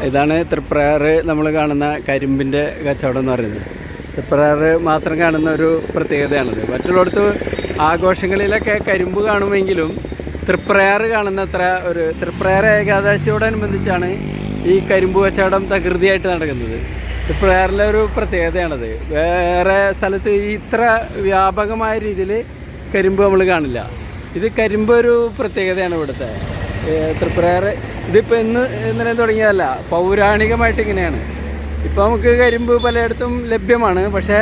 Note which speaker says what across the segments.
Speaker 1: ഇതാണ് തൃപ്രയാർ നമ്മൾ കാണുന്ന കരിമ്പിൻ്റെ കച്ചവടം എന്ന് പറയുന്നത്. തൃപ്രയാർ മാത്രം കാണുന്ന ഒരു പ്രത്യേകതയാണിത്. മറ്റുള്ളിടത്ത് ആഘോഷങ്ങളിലൊക്കെ കരിമ്പ് കാണുമെങ്കിലും തൃപ്രയാർ കാണുന്നത്ര ഒരു തൃപ്രയാർ ഏകാദശിയോടനുബന്ധിച്ചാണ് ഈ കരിമ്പ് കച്ചവടം തകൃതിയായിട്ട് നടക്കുന്നത്. തൃപ്രയാറിലെ ഒരു പ്രത്യേകതയാണത്. വേറെ സ്ഥലത്ത് ഇത്ര വ്യാപകമായ രീതിയിൽ കരിമ്പ് നമ്മൾ കാണില്ല. ഇത് കരിമ്പ് ഒരു പ്രത്യേകതയാണ് ഇവിടുത്തെ തൃപ്രയാർ. ഇതിപ്പോൾ ഇന്നലെ തുടങ്ങിയതല്ല, പൗരാണികമായിട്ട് ഇങ്ങനെയാണ്. ഇപ്പോൾ നമുക്ക് കരിമ്പ് പലയിടത്തും ലഭ്യമാണ്. പക്ഷേ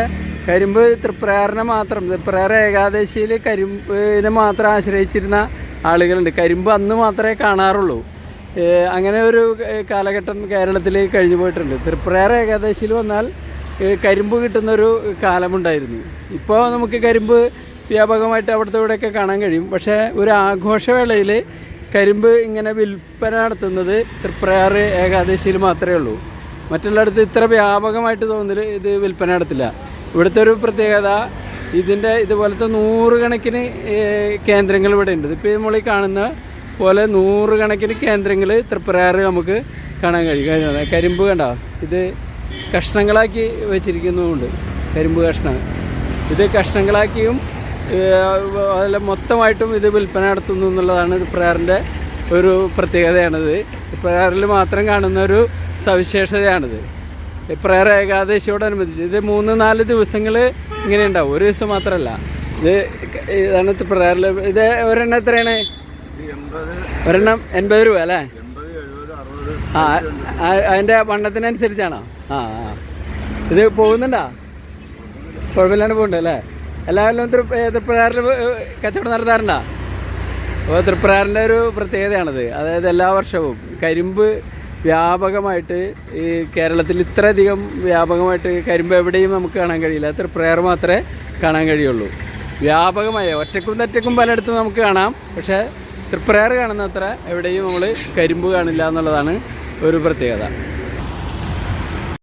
Speaker 1: കരിമ്പ് തൃപ്രയാർ ഏകാദശിയിൽ കരിമ്പിനെ മാത്രം ആശ്രയിച്ചിരുന്ന ആളുകളുണ്ട്. കരിമ്പ് അന്ന് മാത്രമേ കാണാറുള്ളൂ. അങ്ങനെ ഒരു കാലഘട്ടം കേരളത്തിൽ കഴിഞ്ഞു പോയിട്ടുണ്ട്. തൃപ്രയാർ ഏകാദശിയിൽ വന്നാൽ കരിമ്പ് കിട്ടുന്നൊരു കാലമുണ്ടായിരുന്നു. ഇപ്പോൾ നമുക്ക് കരിമ്പ് വ്യാപകമായിട്ട് അവിടുത്തെ ഇവിടെയൊക്കെ കാണാൻ കഴിയും. പക്ഷേ ഒരു ആഘോഷവേളയിൽ കരിമ്പ് ഇങ്ങനെ വിൽപ്പന നടത്തുന്നത് തൃപ്രയാർ ഏകാദശിയിൽ മാത്രമേ ഉള്ളൂ. മറ്റുള്ളിടത്ത് ഇത്ര വ്യാപകമായിട്ട് തോന്നൽ ഇത് വിൽപ്പന നടത്തില്ല. ഇവിടുത്തെ ഒരു പ്രത്യേകത ഇതിൻ്റെ ഇതുപോലത്തെ നൂറുകണക്കിന് കേന്ദ്രങ്ങൾ ഇവിടെ ഉണ്ട്. ഇപ്പോൾ നമ്മൾ ഈ കാണുന്ന പോലെ നൂറുകണക്കിന് കേന്ദ്രങ്ങൾ തൃപ്രയാർ നമുക്ക് കാണാൻ കഴിയും. കരിമ്പ് കണ്ടോ, ഇത് കഷ്ണങ്ങളാക്കി വെച്ചിരിക്കുന്നുമുണ്ട്. കരിമ്പ് കഷ്ണം ഇത് കഷ്ണങ്ങളാക്കിയും അതിൽ മൊത്തമായിട്ടും ഇത് വിൽപ്പന നടത്തുന്നു എന്നുള്ളതാണ് തൃപ്രയാറിൻ്റെ ഒരു പ്രത്യേകതയാണിത്. തൃപ്രയാറിൽ മാത്രം കാണുന്ന ഒരു സവിശേഷതയാണിത്. തൃപ്രയാർ ഏകാദശിയോടനുബന്ധിച്ച് ഇത് 3-4 ദിവസങ്ങൾ ഇങ്ങനെ ഉണ്ടാവും. ഒരു ദിവസം മാത്രമല്ല. ഇതാണ് തൃപ്രയാറിൽ. ഇത് ഒരെണ്ണം എത്രയാണ്? ഒരെണ്ണം 80 രൂപ അല്ലേ? അതിൻ്റെ വണ്ണത്തിനനുസരിച്ചാണോ? ഇത് പോകുന്നുണ്ടോ? കുഴപ്പമില്ലാണ്ട് പോകുന്നുണ്ട് അല്ലേ? എല്ലാവരും തൃപ്രയാറിൽ കച്ചവടം നടത്താറുണ്ടോ? അപ്പോൾ തൃപ്രയാറിൻ്റെ ഒരു പ്രത്യേകതയാണത്. അതായത് എല്ലാ വർഷവും കരിമ്പ് വ്യാപകമായിട്ട് ഈ കേരളത്തിൽ ഇത്രയധികം വ്യാപകമായിട്ട് കരിമ്പ് എവിടെയും നമുക്ക് കാണാൻ കഴിയില്ല. തൃപ്രയാർ മാത്രമേ കാണാൻ കഴിയുള്ളൂ. വ്യാപകമായ ഒറ്റക്കും തെറ്റക്കും പലയിടത്തും നമുക്ക് കാണാം. പക്ഷേ തൃപ്രയാർ കാണുന്നത്ര എവിടെയും നമ്മൾ കരിമ്പ് കാണില്ല എന്നുള്ളതാണ് ഒരു പ്രത്യേകത.